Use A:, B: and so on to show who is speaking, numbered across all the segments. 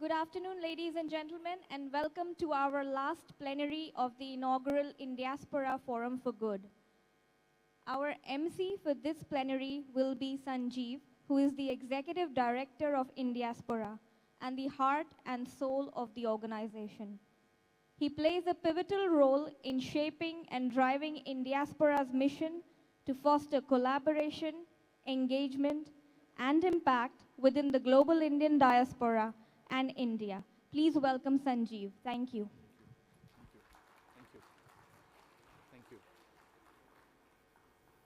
A: Good afternoon, ladies and gentlemen, and welcome to our last plenary of the inaugural Indiaspora Forum for Good. Our MC for this plenary will be Sanjeev, who is the Executive Director of Indiaspora and the heart and soul of the organization. He plays a pivotal role in shaping and driving Indiaspora's mission to foster collaboration, engagement, and impact within the global Indian diaspora and India. Please welcome Sanjeev. Thank you.
B: Thank you.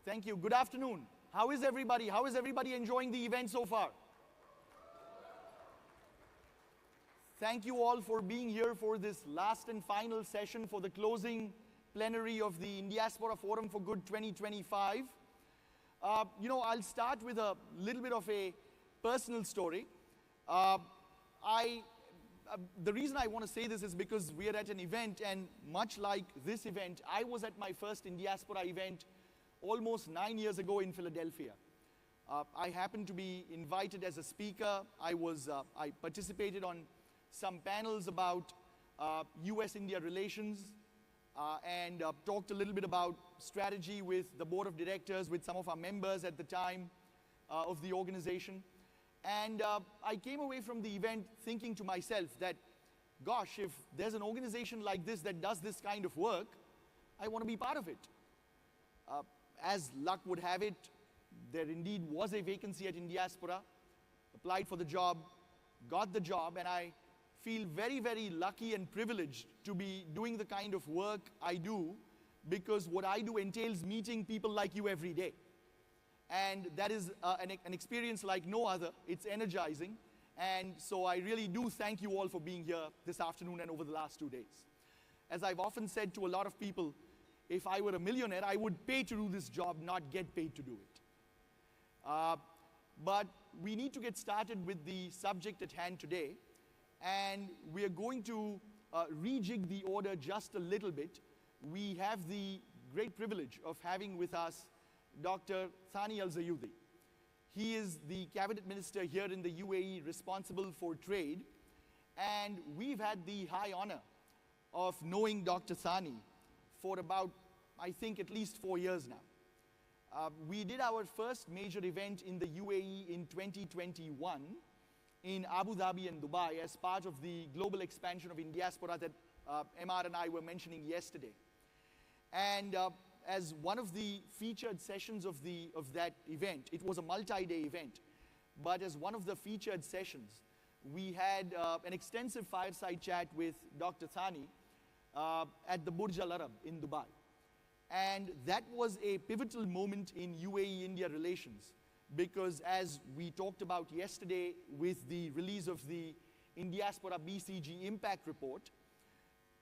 B: Thank you. Good afternoon. How is everybody? How is everybody enjoying the event so far? Thank you all for being here for this last and final session for the closing plenary of the Indiaspora Forum for Good 2025. I'll start with a little bit of a personal story. The reason I want to say this is because we are at an event, and much like this event, I was at my first Indiaspora event almost 9 years ago in Philadelphia. I happened to be invited as a speaker. I participated on some panels about US-India relations and talked a little bit about strategy with the board of directors, with some of our members at the time of the organization. And I came away from the event thinking to myself that, gosh, if there's an organization like this that does this kind of work, I want to be part of it. As luck would have it, there indeed was a vacancy at Indiaspora, applied for the job, got the job, and I feel very, very lucky and privileged to be doing the kind of work I do, because what I do entails meeting people like you every day. And that is an experience like no other. It's energizing. And so I really do thank you all for being here this afternoon and over the last 2 days. As I've often said to a lot of people, if I were a millionaire, I would pay to do this job, not get paid to do it. But we need to get started with the subject at hand today. And we are going to rejig the order just a little bit. We have the great privilege of having with us Dr. Thani Al-Zayudi. He is the cabinet minister here in the UAE responsible for trade. And we've had the high honor of knowing Dr. Thani for about, I think, at least 4 years now. We did our first major event in the UAE in 2021 in Abu Dhabi and Dubai as part of the global expansion of Indiaspora that MR and I were mentioning yesterday. And as one of the featured sessions of that event, it was a multi-day event, but as one of the featured sessions, we had an extensive fireside chat with Dr. Thani at the Burj Al Arab in Dubai. And that was a pivotal moment in UAE-India relations, because as we talked about yesterday with the release of the Indiaspora BCG Impact Report,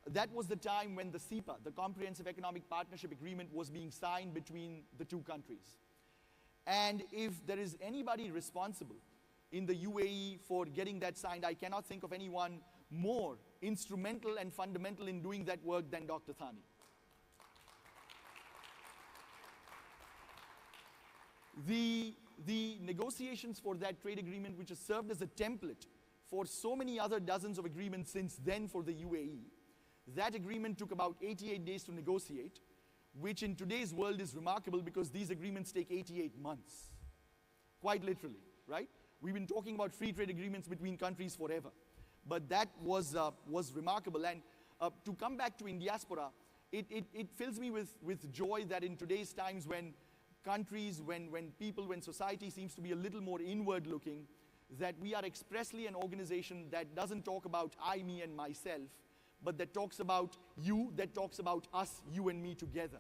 B: that was the time when the CEPA, the Comprehensive Economic Partnership Agreement, was being signed between the two countries. And if there is anybody responsible in the UAE for getting that signed, I cannot think of anyone more instrumental and fundamental in doing that work than Dr. Thani. The negotiations for that trade agreement, which has served as a template for so many other dozens of agreements since then for the UAE, that agreement took about 88 days to negotiate, which in today's world is remarkable because these agreements take 88 months. Quite literally, right? We've been talking about free trade agreements between countries forever. But that was remarkable. And to come back to Indiaspora, it fills me with joy that in today's times when countries, when people, when society seems to be a little more inward looking, that we are expressly an organization that doesn't talk about I, me, and myself, but that talks about you, that talks about us, you and me together.